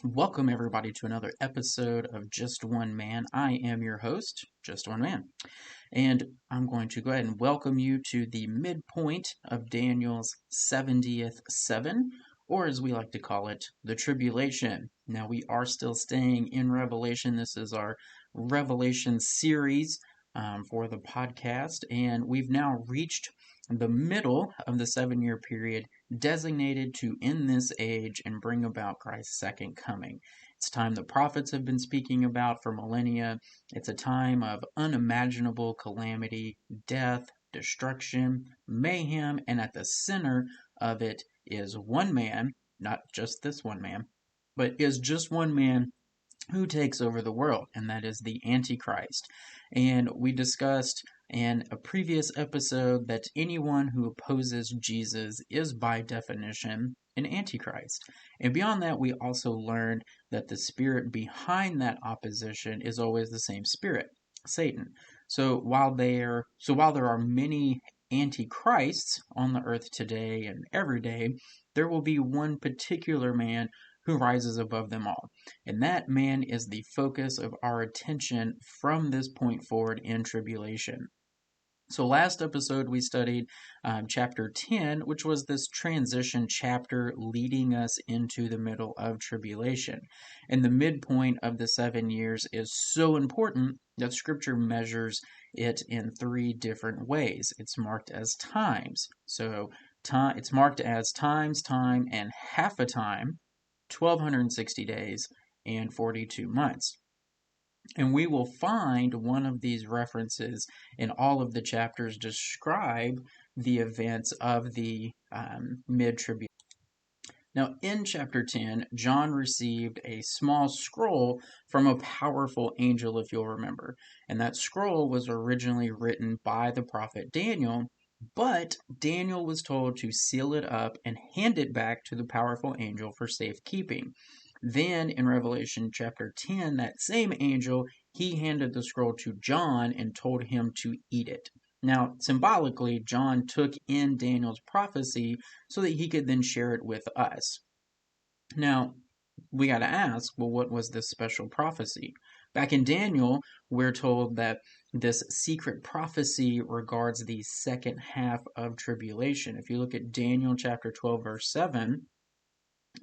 Welcome, everybody, to another episode of Just One Man. I am your host, Just One Man, and I'm going to go ahead and welcome you to the midpoint of Daniel's 70th seven, or as we like to call it, the Tribulation. Now, we are still staying in Revelation. This is our Revelation series for the podcast, and we've now reached the middle of the 7 year period designated to end this age and bring about Christ's second coming. It's time the prophets have been speaking about for millennia. It's a time of unimaginable calamity, death, destruction, mayhem, and at the center of it is one man, not just this one man, but is just one man who takes over the world, and that is the Antichrist. And we discussed in a previous episode that anyone who opposes Jesus is by definition an Antichrist. And beyond that, we also learned that the spirit behind that opposition is always the same spirit, Satan. So while there are many antichrists on the earth today and every day, there will be one particular man who rises above them all. And that man is the focus of our attention from this point forward in tribulation. So last episode we studied chapter 10, which was this transition chapter leading us into the middle of tribulation. And the midpoint of the 7 years is so important that Scripture measures it in three different ways. It's marked as times. So it's marked as times, time, and half a time, 1260 days, and 42 months. And we will find one of these references in all of the chapters describe the events of the mid-tribulation. Now, in chapter 10, John received a small scroll from a powerful angel, if you'll remember. And that scroll was originally written by the prophet Daniel, but Daniel was told to seal it up and hand it back to the powerful angel for safekeeping. Then in Revelation chapter 10, that same angel, he handed the scroll to John and told him to eat it. Now, symbolically, John took in Daniel's prophecy so that he could then share it with us. Now, we got to ask, well, what was this special prophecy? Back in Daniel, we're told that this secret prophecy regards the second half of tribulation. If you look at Daniel chapter 12, verse 7,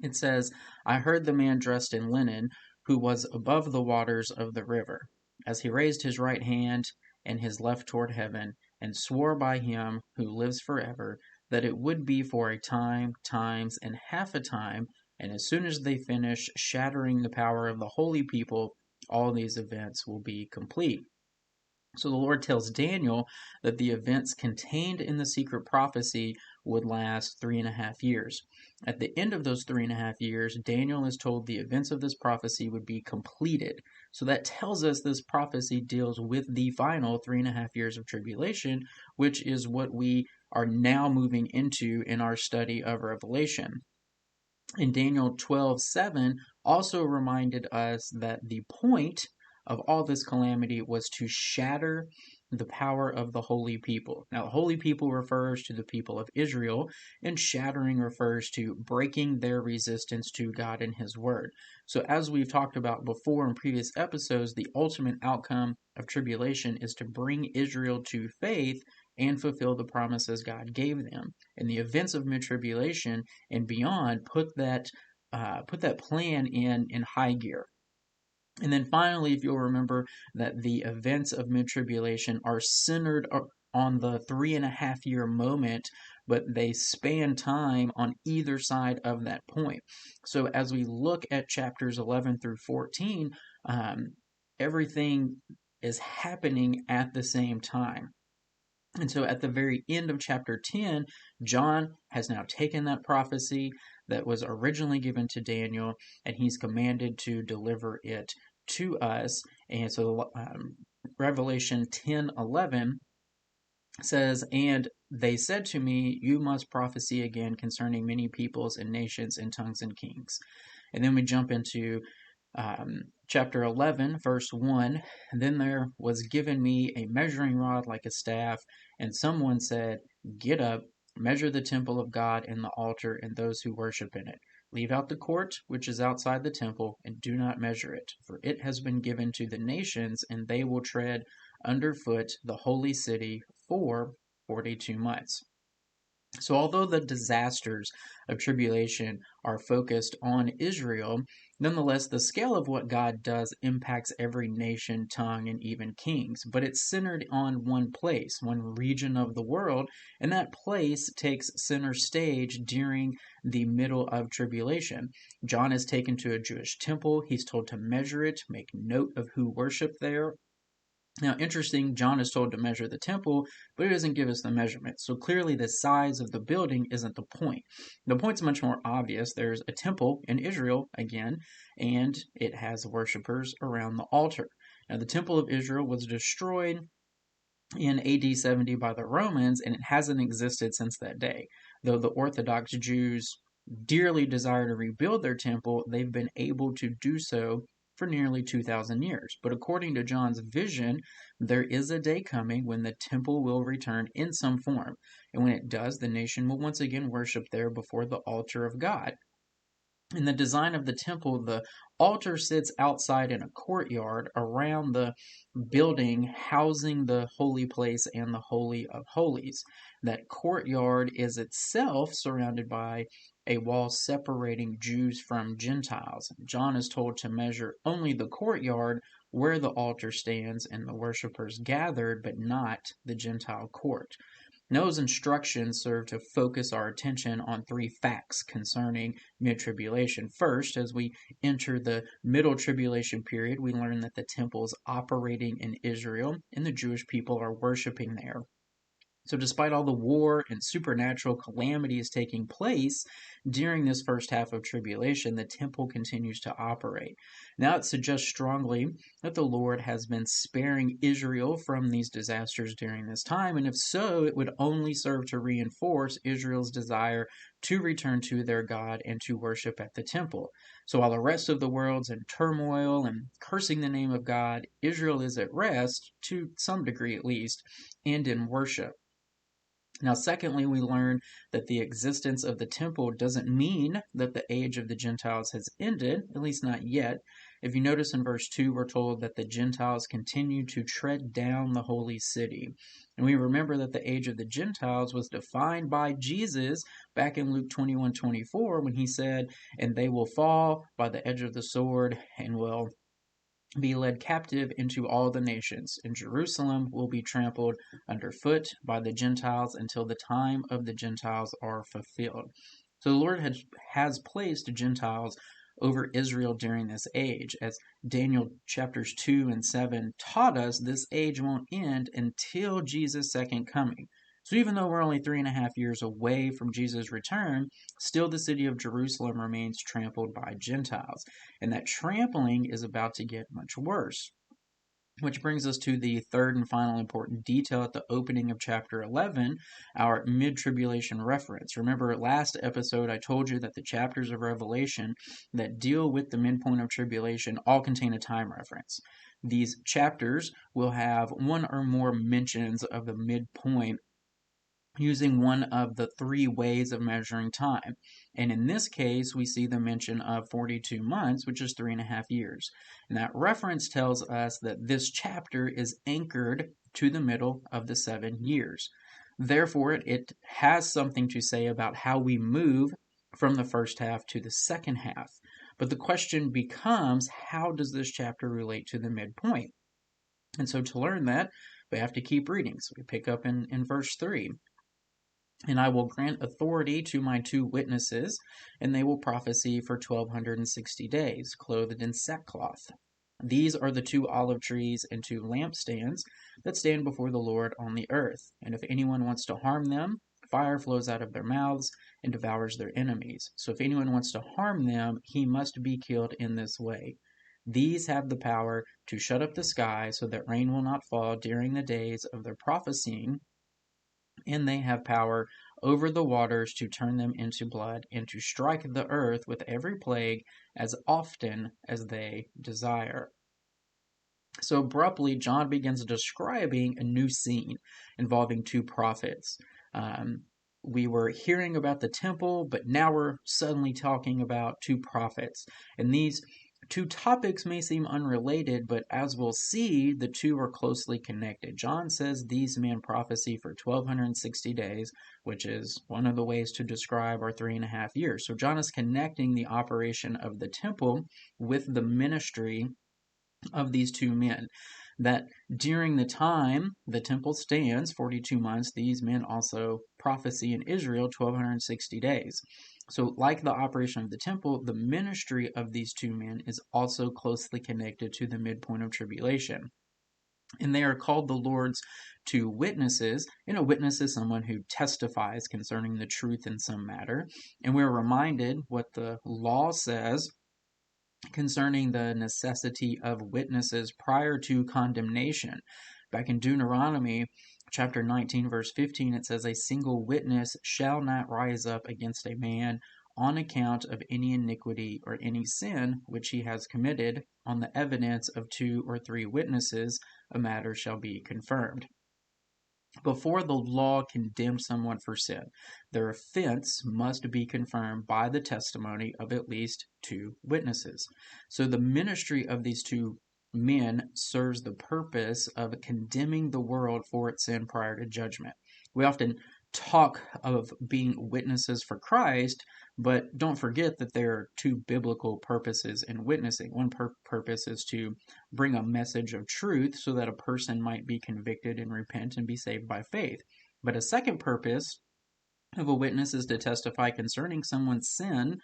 it says, I heard the man dressed in linen, who was above the waters of the river, as he raised his right hand and his left toward heaven, and swore by him who lives forever, that it would be for a time, times, and half a time, and as soon as they finish shattering the power of the holy people, all these events will be complete. So the Lord tells Daniel that the events contained in the secret prophecy would last 3.5 years. At the end of those 3.5 years, Daniel is told the events of this prophecy would be completed. So that tells us this prophecy deals with the final 3.5 years of tribulation, which is what we are now moving into in our study of Revelation. And Daniel 12:7 also reminded us that the point of all this calamity was to shatter the power of the holy people. Now, the holy people refers to the people of Israel, and shattering refers to breaking their resistance to God and His Word. So, as we've talked about before in previous episodes, the ultimate outcome of tribulation is to bring Israel to faith and fulfill the promises God gave them. And the events of mid-tribulation and beyond put that plan in high gear. And then finally, if you'll remember that the events of mid-tribulation are centered on the 3.5 year moment, but they span time on either side of that point. So as we look at chapters 11 through 14, everything is happening at the same time. And so at the very end of chapter 10, John has now taken that prophecy that was originally given to Daniel, and he's commanded to deliver it to us. And so Revelation 10:11 says, And they said to me, You must prophesy again concerning many peoples and nations and tongues and kings. And then we jump into chapter 11, verse 1, Then there was given me a measuring rod like a staff, and someone said, Get up, measure the temple of God and the altar and those who worship in it. Leave out the court which is outside the temple, and do not measure it, for it has been given to the nations, and they will tread underfoot the holy city for 42 months. So, although the disasters of tribulation are focused on Israel, nonetheless, the scale of what God does impacts every nation, tongue, and even kings. But it's centered on one place, one region of the world, and that place takes center stage during the middle of tribulation. John is taken to a Jewish temple. He's told to measure it, make note of who worship there. Now, interesting, John is told to measure the temple, but he doesn't give us the measurement. So clearly, the size of the building isn't the point. The point's much more obvious. There's a temple in Israel, again, and it has worshipers around the altar. Now, the temple of Israel was destroyed in AD 70 by the Romans, and it hasn't existed since that day. Though the Orthodox Jews dearly desire to rebuild their temple, they've been able to do so for nearly 2,000 years. But according to John's vision, there is a day coming when the temple will return in some form. And when it does, the nation will once again worship there before the altar of God. In the design of the temple, the altar sits outside in a courtyard around the building housing the holy place and the Holy of Holies. That courtyard is itself surrounded by a wall separating Jews from Gentiles. John is told to measure only the courtyard where the altar stands and the worshippers gathered, but not the Gentile court. Those instructions serve to focus our attention on three facts concerning mid-tribulation. First, as we enter the middle tribulation period, we learn that the temple is operating in Israel and the Jewish people are worshiping there. So, despite all the war and supernatural calamities taking place during this first half of tribulation, the temple continues to operate. Now, it suggests strongly that the Lord has been sparing Israel from these disasters during this time, and if so, it would only serve to reinforce Israel's desire to return to their God and to worship at the temple. So, while the rest of the world's in turmoil and cursing the name of God, Israel is at rest, to some degree at least, and in worship. Now, secondly, we learn that the existence of the temple doesn't mean that the age of the Gentiles has ended, at least not yet. If you notice in verse 2, we're told that the Gentiles continue to tread down the holy city. And we remember that the age of the Gentiles was defined by Jesus back in Luke 21:24 when he said, "And they will fall by the edge of the sword and will be led captive into all the nations, and Jerusalem will be trampled underfoot by the Gentiles until the time of the Gentiles are fulfilled." So the Lord has placed Gentiles over Israel during this age. As Daniel chapters 2 and 7 taught us, this age won't end until Jesus' second coming. So even though we're only 3.5 years away from Jesus' return, still the city of Jerusalem remains trampled by Gentiles. And that trampling is about to get much worse. Which brings us to the third and final important detail at the opening of chapter 11, our mid-tribulation reference. Remember, last episode I told you that the chapters of Revelation that deal with the midpoint of tribulation all contain a time reference. These chapters will have one or more mentions of the midpoint using one of the three ways of measuring time. And in this case, we see the mention of 42 months, which is 3.5 years. And that reference tells us that this chapter is anchored to the middle of the 7 years. Therefore, it has something to say about how we move from the first half to the second half. But the question becomes, how does this chapter relate to the midpoint? And so to learn that, we have to keep reading. So we pick up in verse 3. "And I will grant authority to my 2 witnesses, and they will prophesy for 1260 days, clothed in sackcloth. These are the 2 olive trees and 2 lampstands that stand before the Lord on the earth. And if anyone wants to harm them, fire flows out of their mouths and devours their enemies. So if anyone wants to harm them, he must be killed in this way. These have the power to shut up the sky so that rain will not fall during the days of their prophesying, and they have power over the waters to turn them into blood, and to strike the earth with every plague as often as they desire." So abruptly, John begins describing a new scene involving 2 prophets. we were hearing about the temple, but now we're suddenly talking about two prophets. And these two topics may seem unrelated, but as we'll see, the two are closely connected. John says these men prophesy for 1,260 days, which is one of the ways to describe our 3.5 years. So John is connecting the operation of the temple with the ministry of these two men. That during the time the temple stands, 42 months, these men also prophesy in Israel 1,260 days. So, like the operation of the temple, the ministry of these two men is also closely connected to the midpoint of tribulation. And they are called the Lord's two witnesses. A witness is someone who testifies concerning the truth in some matter. And we're reminded what the law says concerning the necessity of witnesses prior to condemnation. Back in Deuteronomy chapter 19, verse 15, it says, "A single witness shall not rise up against a man on account of any iniquity or any sin which he has committed. On the evidence of 2 or 3 witnesses, a matter shall be confirmed." Before the law condemned someone for sin, their offense must be confirmed by the testimony of at least 2 witnesses. So the ministry of these two men serves the purpose of condemning the world for its sin prior to judgment. We often talk of being witnesses for Christ, but don't forget that there are 2 biblical purposes in witnessing. One purpose is to bring a message of truth so that a person might be convicted and repent and be saved by faith. But a second purpose of a witness is to testify concerning someone's sin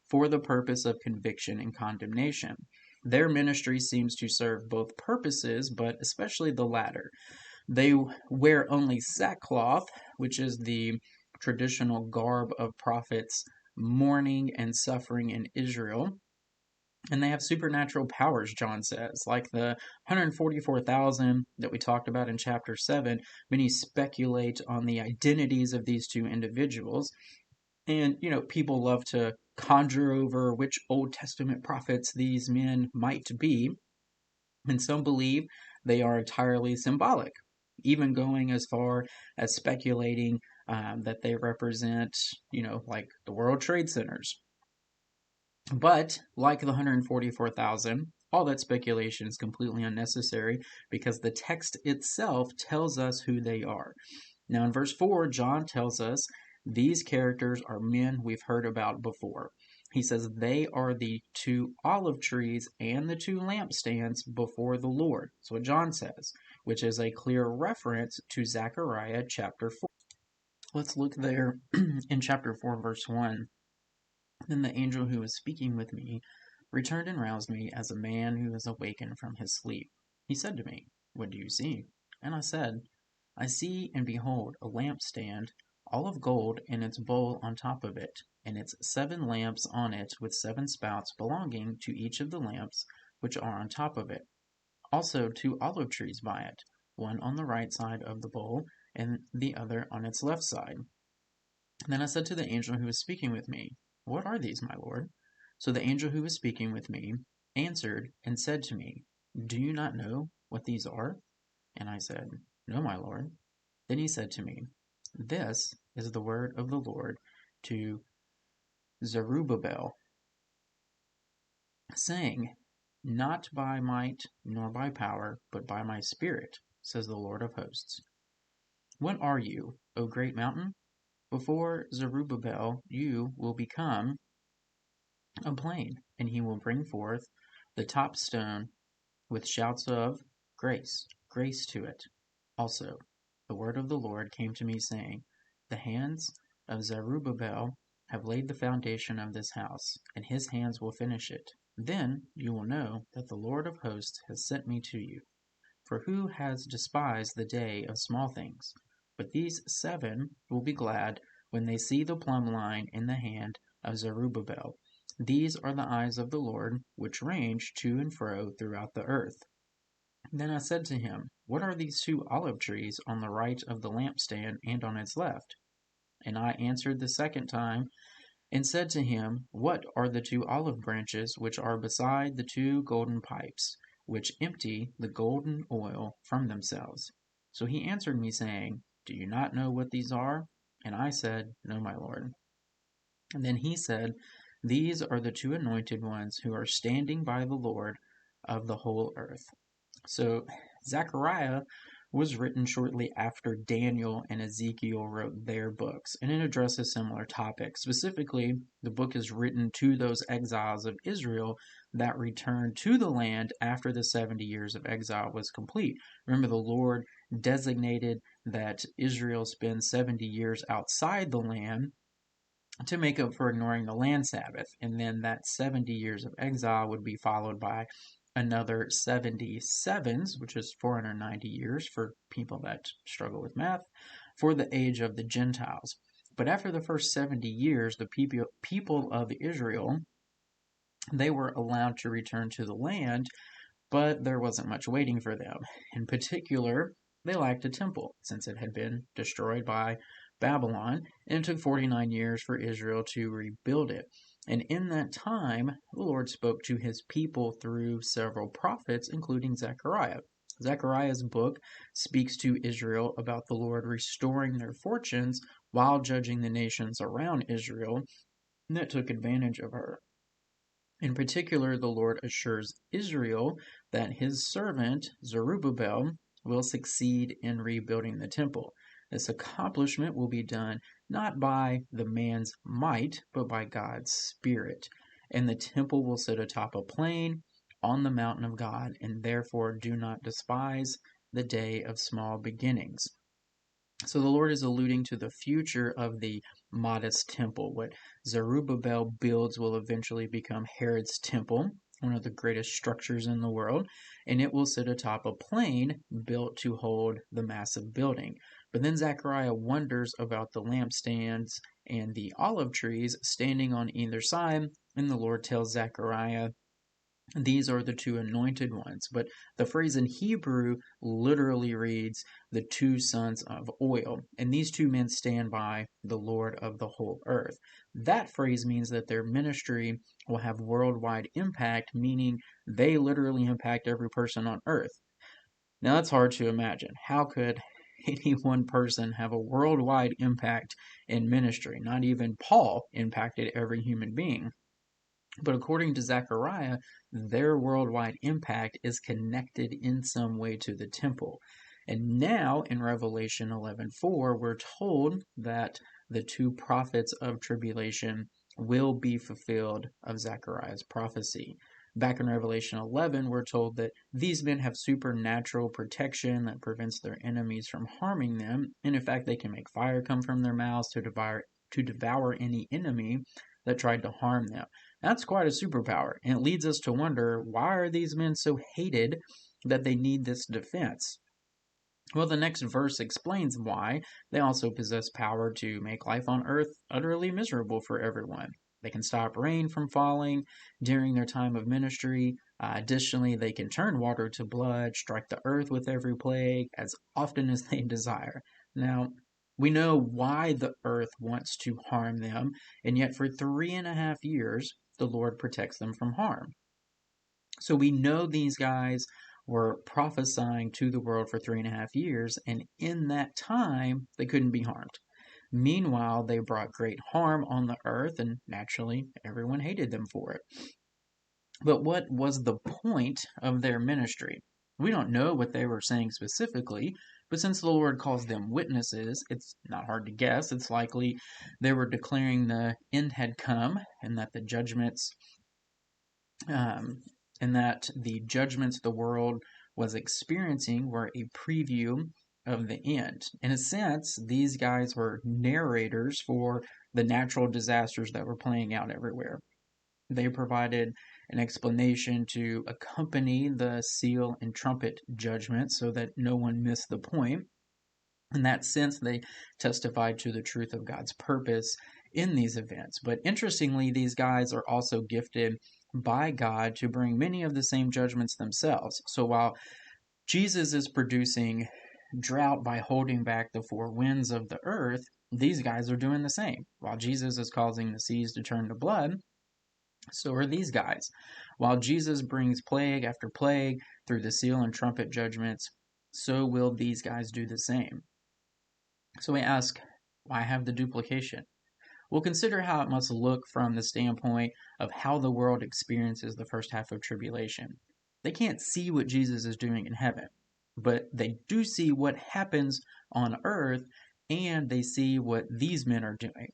for the purpose of conviction and condemnation. Their ministry seems to serve both purposes, but especially the latter. They wear only sackcloth, which is the traditional garb of prophets mourning and suffering in Israel. And they have supernatural powers, John says, like the 144,000 that we talked about in chapter 7. Many speculate on the identities of these two individuals. And, people love to conjure over which Old Testament prophets these men might be. And some believe they are entirely symbolic, even going as far as speculating that they represent, like the World Trade Centers. But, like the 144,000, all that speculation is completely unnecessary because the text itself tells us who they are. Now, in verse 4, John tells us these characters are men we've heard about before. He says they are the 2 olive trees and the 2 lampstands before the Lord. That's what John says, which is a clear reference to Zechariah chapter 4. Let's look there in chapter 4, verse 1. "Then the angel who was speaking with me returned and roused me as a man who is awakened from his sleep. He said to me, 'What do you see?' And I said, 'I see, and behold, a lampstand, all of gold, and its bowl on top of it, and its 7 lamps on it, with 7 spouts belonging to each of the lamps which are on top of it. Also 2 olive trees by it, one on the right side of the bowl, and the other on its left side.' Then I said to the angel who was speaking with me, 'What are these, my Lord?' So the angel who was speaking with me answered and said to me, 'Do you not know what these are?' And I said, 'No, my Lord.' Then he said to me, 'This is the word of the Lord to Zerubbabel, saying, Not by might nor by power, but by my Spirit, says the Lord of hosts. What are you, O great mountain? Before Zerubbabel you will become a plain, and he will bring forth the top stone with shouts of grace, grace to it. Also, the word of the Lord came to me, saying, The hands of Zerubbabel have laid the foundation of this house, and his hands will finish it. Then you will know that the Lord of hosts has sent me to you. For who has despised the day of small things? But these 7 will be glad when they see the plumb line in the hand of Zerubbabel. These are the eyes of the Lord, which range to and fro throughout the earth. Then I said to him, What are these 2 olive trees on the right of the lampstand and on its left? And I answered the second time, and said to him, What are the 2 olive branches which are beside the 2 golden pipes, which empty the golden oil from themselves? So he answered me, saying, Do you not know what these are? And I said, No, my Lord. And then he said, These are the two anointed ones who are standing by the Lord of the whole earth. So Zechariah was written shortly after Daniel and Ezekiel wrote their books, and it addresses similar topics. Specifically, the book is written to those exiles of Israel that returned to the land after the 70 years of exile was complete. Remember, the Lord designated that Israel spend 70 years outside the land to make up for ignoring the land Sabbath. And then that 70 years of exile would be followed by another 77s, which is 490 years for people that struggle with math, for the age of the Gentiles. But after the first 70 years, the people of Israel, they were allowed to return to the land, but there wasn't much waiting for them. In particular, they lacked a temple, since it had been destroyed by Babylon, and it took 49 years for Israel to rebuild it. And in that time, the Lord spoke to his people through several prophets, including Zechariah. Zechariah's book speaks to Israel about the Lord restoring their fortunes while judging the nations around Israel that took advantage of her. In particular, the Lord assures Israel that his servant Zerubbabel will succeed in rebuilding the temple. This accomplishment will be done not by the man's might, but by God's Spirit. And the temple will sit atop a plain on the mountain of God, and therefore do not despise the day of small beginnings. So the Lord is alluding to the future of the modest temple. What Zerubbabel builds will eventually become Herod's temple, one of the greatest structures in the world, and it will sit atop a plain built to hold the massive building. But then Zechariah wonders about the lampstands and the olive trees standing on either side, and the Lord tells Zechariah, these are the two anointed ones. But the phrase in Hebrew literally reads the two sons of oil. And these two men stand by the Lord of the whole earth. That phrase means that their ministry will have worldwide impact, meaning they literally impact every person on earth. Now that's hard to imagine. How could any one person have a worldwide impact in ministry? Not even Paul impacted every human being. But according to Zechariah, their worldwide impact is connected in some way to the temple. And now in Revelation 11:4, we're told that the two prophets of tribulation will be fulfilled of Zechariah's prophecy. Back in Revelation 11, we're told that these men have supernatural protection that prevents their enemies from harming them. And in fact, they can make fire come from their mouths to devour any enemy that tried to harm them. That's quite a superpower, and it leads us to wonder, why are these men so hated that they need this defense? Well, the next verse explains why. They also possess power to make life on earth utterly miserable for everyone. They can stop rain from falling during their time of ministry. Additionally, they can turn water to blood, strike the earth with every plague as often as they desire. Now, we know why the earth wants to harm them, and yet for 3.5 years, the Lord protects them from harm. So we know these guys were prophesying to the world for 3.5 years, and in that time, they couldn't be harmed. Meanwhile, they brought great harm on the earth, and naturally, everyone hated them for it. But what was the point of their ministry? We don't know what they were saying specifically, but since the Lord calls them witnesses, it's not hard to guess. It's likely they were declaring the end had come, and that the judgments the world was experiencing were a preview of the end. In a sense, these guys were narrators for the natural disasters that were playing out everywhere. They provided an explanation to accompany the seal and trumpet judgment so that no one missed the point. In that sense, they testified to the truth of God's purpose in these events. But interestingly, these guys are also gifted by God to bring many of the same judgments themselves. So while Jesus is producing drought by holding back the four winds of the earth, these guys are doing the same. While Jesus is causing the seas to turn to blood, so are these guys. While Jesus brings plague after plague through the seal and trumpet judgments, so will these guys do the same. So we ask, Why have the duplication? We'll consider how it must look from the standpoint of how the world experiences the first half of tribulation. They can't see what Jesus is doing in heaven, but they do see what happens on earth, and they see what these men are doing.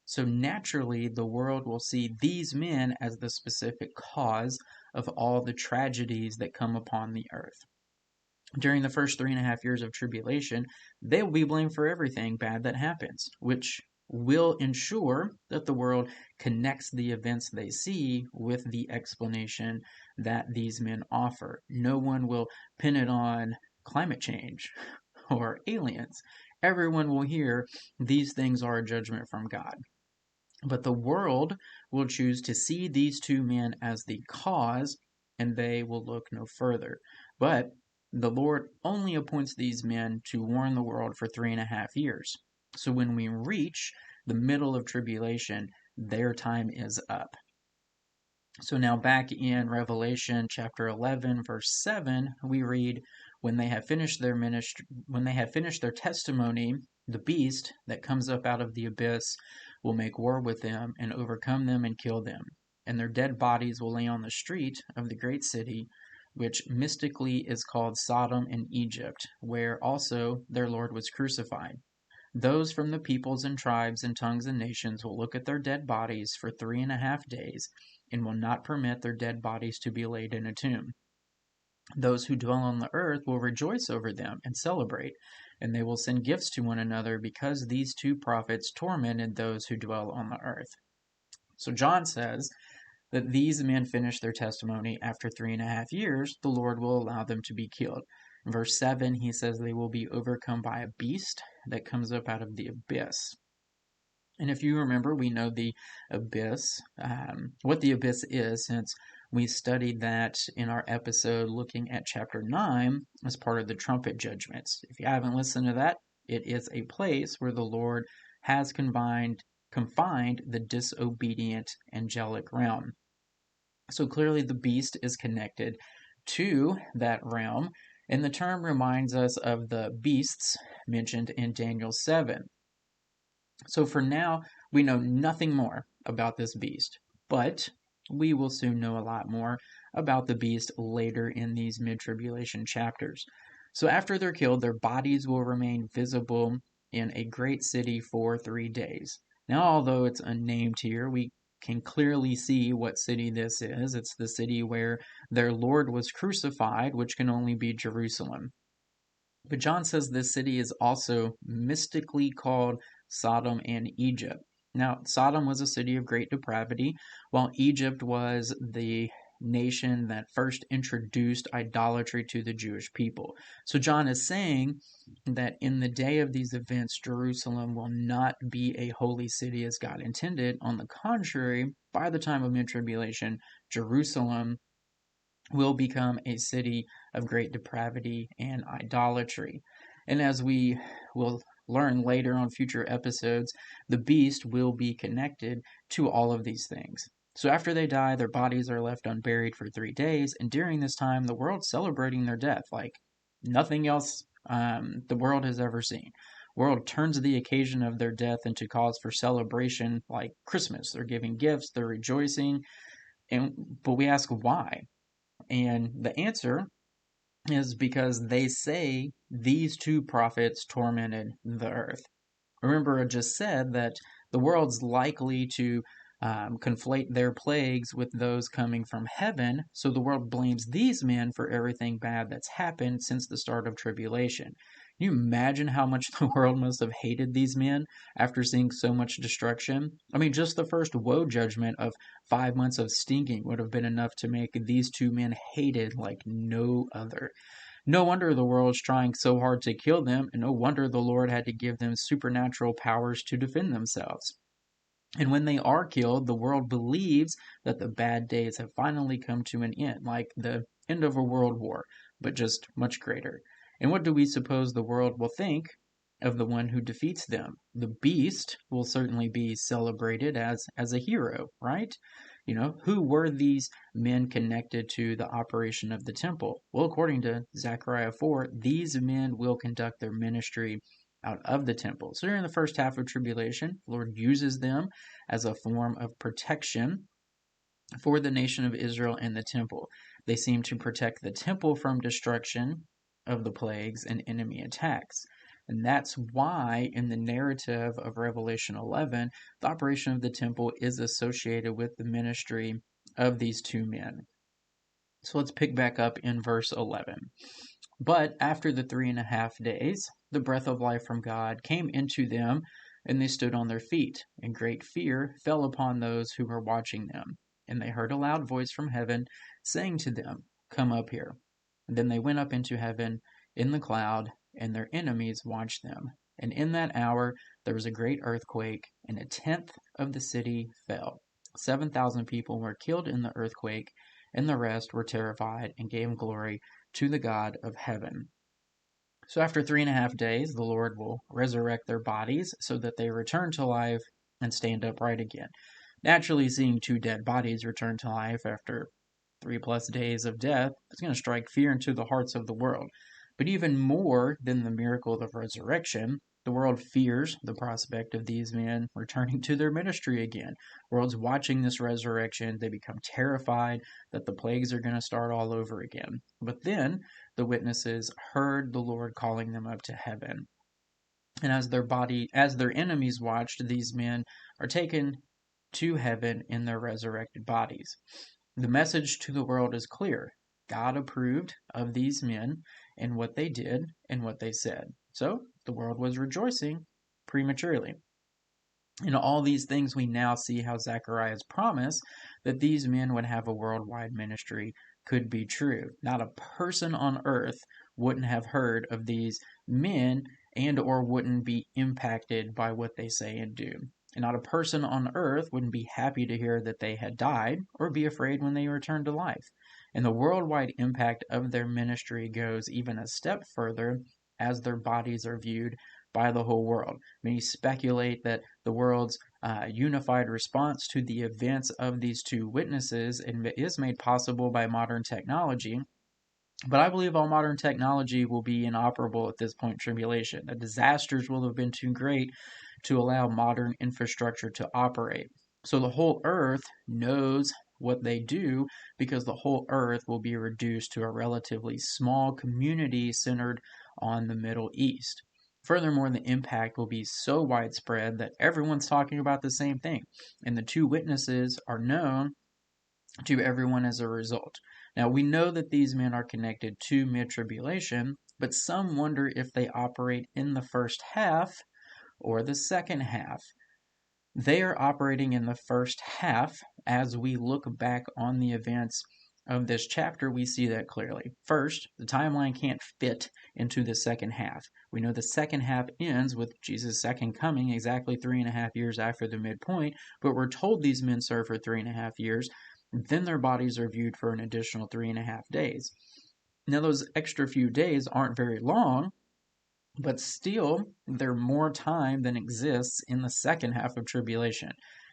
So naturally, the world will see these men as the specific cause of all the tragedies that come upon the earth. During the first 3.5 years of tribulation, they will be blamed for everything bad that happens, which will ensure that the world connects the events they see with the explanation that these men offer. No one will pin it on climate change or aliens. Everyone will hear these things are a judgment from God. But the world will choose to see these two men as the cause, and they will look no further. But the Lord only appoints these men to warn the world for 3.5 years. So when we reach the middle of tribulation, their time is up. So now back in Revelation chapter 11, verse 7, we read, when they have finished their ministry, when they have finished their testimony, the beast that comes up out of the abyss will make war with them and overcome them and kill them. And their dead bodies will lay on the street of the great city, which mystically is called Sodom and Egypt, where also their Lord was crucified. Those from the peoples and tribes and tongues and nations will look at their dead bodies for 3.5 days and will not permit their dead bodies to be laid in a tomb. Those who dwell on the earth will rejoice over them and celebrate, and they will send gifts to one another because these two prophets tormented those who dwell on the earth. So John says that these men finish their testimony after 3.5 years, the Lord will allow them to be killed. In verse 7, he says they will be overcome by a beast that comes up out of the abyss. And if you remember, we know the abyss, what the abyss is, since we studied that in our episode looking at chapter 9 as part of the trumpet judgments. If you haven't listened to that, it is a place where the Lord has confined the disobedient angelic realm. So clearly the beast is connected to that realm, and the term reminds us of the beasts mentioned in Daniel 7. So for now, we know nothing more about this beast, but we will soon know a lot more about the beast later in these mid-tribulation chapters. So after they're killed, their bodies will remain visible in a great city for 3 days. Now, although it's unnamed here, we can clearly see what city this is. It's the city where their Lord was crucified, which can only be Jerusalem. But John says this city is also mystically called Sodom and Egypt. Now, Sodom was a city of great depravity, while Egypt was the nation that first introduced idolatry to the Jewish people. So John is saying that in the day of these events, Jerusalem will not be a holy city as God intended. On the contrary, by the time of mid-tribulation, Jerusalem will become a city of great depravity and idolatry. And as we will learn later on future episodes, the beast will be connected to all of these things. So after they die, their bodies are left unburied for 3 days, and during this time, the world's celebrating their death like nothing else the world has ever seen. The world turns the occasion of their death into cause for celebration like Christmas. They're giving gifts, they're rejoicing, but we ask why? And the answer is because they say these two prophets tormented the earth. Remember, I just said that the world's likely to conflate their plagues with those coming from heaven, so the world blames these men for everything bad that's happened since the start of tribulation. Can you imagine how much the world must have hated these men after seeing so much destruction? I mean, just the first woe judgment of 5 months of stinking would have been enough to make these two men hated like no other. No wonder the world's trying so hard to kill them, and no wonder the Lord had to give them supernatural powers to defend themselves. And when they are killed, the world believes that the bad days have finally come to an end, like the end of a world war, but just much greater. And what do we suppose the world will think of the one who defeats them? The beast will certainly be celebrated as a hero, right? You know, who were these men connected to the operation of the temple? Well, according to Zechariah 4, these men will conduct their ministry out of the temple. So during the first half of tribulation, the Lord uses them as a form of protection for the nation of Israel and the temple. They seem to protect the temple from destruction of the plagues and enemy attacks. And that's why in the narrative of Revelation 11, the operation of the temple is associated with the ministry of these two men. So let's pick back up in verse 11. But after the 3.5 days, the breath of life from God came into them, and they stood on their feet, and great fear fell upon those who were watching them. And they heard a loud voice from heaven saying to them, "Come up here." And then they went up into heaven in the cloud, and their enemies watched them. And in that hour there was a great earthquake, and 1/10 of the city fell. 7,000 people were killed in the earthquake, and the rest were terrified and gave glory to the God of heaven. So after 3.5 days, the Lord will resurrect their bodies so that they return to life and stand upright again. Naturally, seeing two dead bodies return to life after 3+ days of death is going to strike fear into the hearts of the world. But even more than the miracle of resurrection, the world fears the prospect of these men returning to their ministry again. The world's watching this resurrection. They become terrified that the plagues are going to start all over again. But then the witnesses heard the Lord calling them up to heaven. And as their enemies watched, these men are taken to heaven in their resurrected bodies. The message to the world is clear. God approved of these men and what they did and what they said. So the world was rejoicing prematurely. In all these things, we now see how Zechariah's promise that these men would have a worldwide ministry could be true. Not a person on earth wouldn't have heard of these men and or wouldn't be impacted by what they say and do. And not a person on earth wouldn't be happy to hear that they had died or be afraid when they returned to life. And the worldwide impact of their ministry goes even a step further as their bodies are viewed by the whole world. Many speculate that the world's unified response to the events of these two witnesses is made possible by modern technology. But I believe all modern technology will be inoperable at this point in tribulation. The disasters will have been too great to allow modern infrastructure to operate. So the whole earth knows what they do because the whole earth will be reduced to a relatively small community centered on the Middle East. Furthermore, the impact will be so widespread that everyone's talking about the same thing, and the two witnesses are known to everyone as a result. Now, we know that these men are connected to mid-tribulation, but some wonder if they operate in the first half or the second half. They are operating in the first half. As we look back on the events of this chapter, we see that clearly. First, the timeline can't fit into the second half. We know the second half ends with Jesus' second coming exactly 3.5 years after the midpoint, but we're told these men serve for 3.5 years. Then their bodies are viewed for an additional 3.5 days. Now, those extra few days aren't very long, but still, they're more time than exists in the second half of tribulation.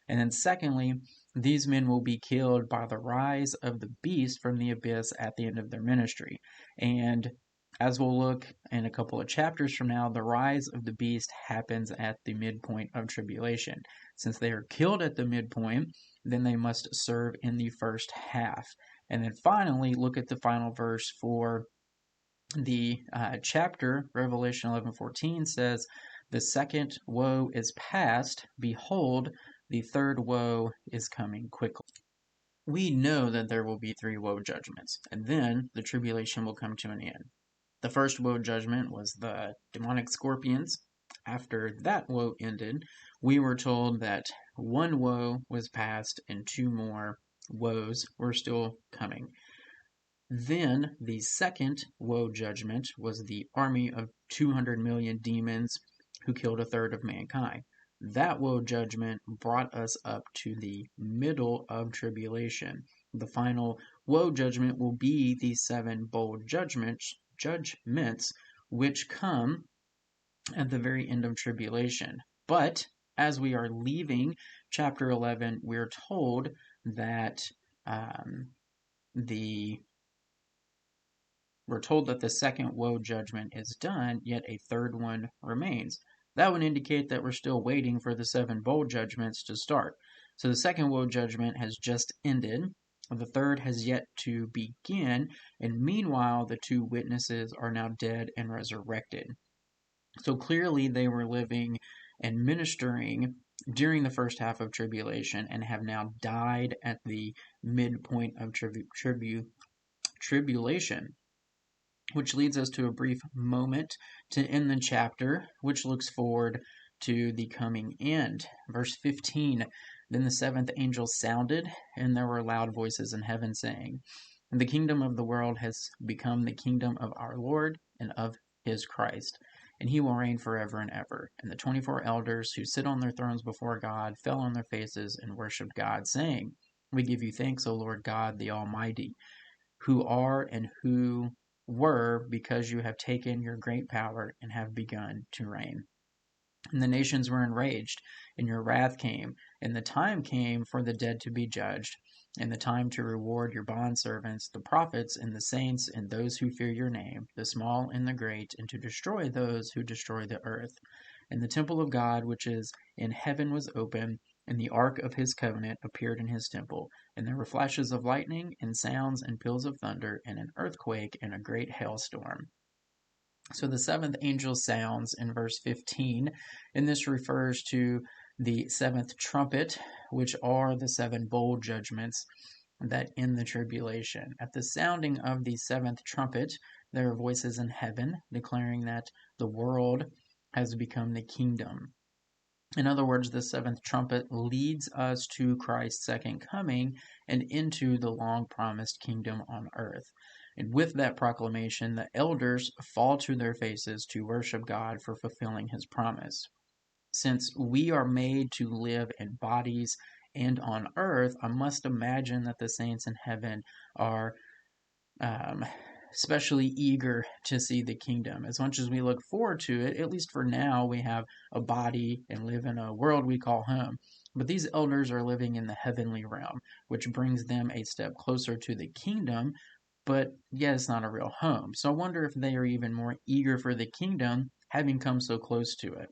And then secondly, these men will be killed by the rise of the beast from the abyss at the end of their ministry. And as we'll look in a couple of chapters from now, the rise of the beast happens at the midpoint of tribulation. Since they are killed at the midpoint, then they must serve in the first half. And then finally, look at the final verse for the chapter. Revelation 11:14 says, "The second woe is past. Behold, the third woe is coming quickly." We know that there will be 3 woe judgments, and then the tribulation will come to an end. The first woe judgment was the demonic scorpions. After that woe ended, we were told that 1 woe was past and 2 more woes were still coming. Then the second woe judgment was the army of 200 million demons who killed 1/3 of mankind. That woe judgment brought us up to the middle of tribulation. The final woe judgment will be the 7 bowl judgments which come at the very end of tribulation. But as we are leaving chapter 11, we're told that the we're told that the second woe judgment is done, yet a third one remains. That would indicate that we're still waiting for the 7 bowl judgments to start. So the second woe judgment has just ended. The third has yet to begin, and meanwhile, the 2 witnesses are now dead and resurrected. So clearly, they were living and ministering during the first half of tribulation and have now died at the midpoint of tribulation. Which leads us to a brief moment to end the chapter, which looks forward to the coming end. Verse 15, then the 7th angel sounded, and there were loud voices in heaven saying, the kingdom of the world has become the kingdom of our Lord and of his Christ, and he will reign forever and ever. And the 24 elders who sit on their thrones before God fell on their faces and worshipped God, saying, we give you thanks, O Lord God, the Almighty, who are and who were, because you have taken your great power and have begun to reign. And the nations were enraged, and your wrath came, and the time came for the dead to be judged, and the time to reward your bondservants, the prophets, and the saints, and those who fear your name, the small and the great, and to destroy those who destroy the earth. And the temple of God, which is in heaven, was open, and the ark of his covenant appeared in his temple. And there were flashes of lightning, and sounds, and peals of thunder, and an earthquake, and a great hailstorm. So the 7th angel sounds in verse 15, and this refers to the 7th trumpet, which are the 7 bowl judgments that end the tribulation. At the sounding of the 7th trumpet, there are voices in heaven declaring that the world has become the kingdom. In other words, the 7th trumpet leads us to Christ's second coming and into the long-promised kingdom on earth. And with that proclamation, the elders fall to their faces to worship God for fulfilling his promise. Since we are made to live in bodies and on earth, I must imagine that the saints in heaven are especially eager to see the kingdom. As much as we look forward to it, at least for now, we have a body and live in a world we call home. But these elders are living in the heavenly realm, which brings them a step closer to the kingdom, but yet it's not a real home. So I wonder if they are even more eager for the kingdom, having come so close to it.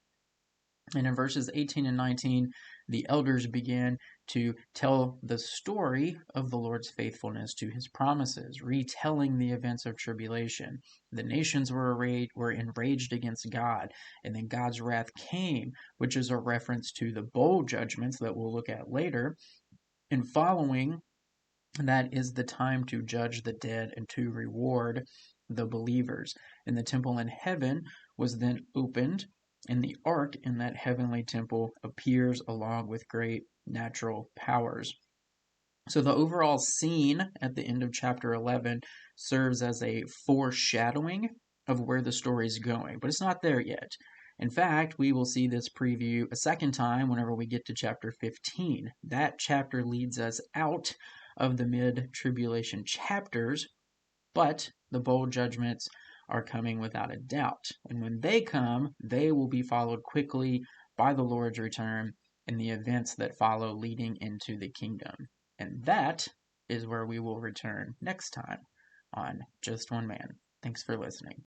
And in verses 18 and 19, the elders begin to tell the story of the Lord's faithfulness to his promises, retelling the events of tribulation. The nations were enraged against God, and then God's wrath came, which is a reference to the bowl judgments that we'll look at later. And following that is the time to judge the dead and to reward the believers. And the temple in heaven was then opened, and the ark in that heavenly temple appears along with great natural powers. So the overall scene at the end of chapter 11 serves as a foreshadowing of where the story is going, but it's not there yet. In fact, we will see this preview a second time whenever we get to chapter 15. That chapter leads us out of the mid-tribulation chapters, but the bowl judgments are coming without a doubt. And when they come, they will be followed quickly by the Lord's return and the events that follow leading into the kingdom. And that is where we will return next time on Just One Man. Thanks for listening.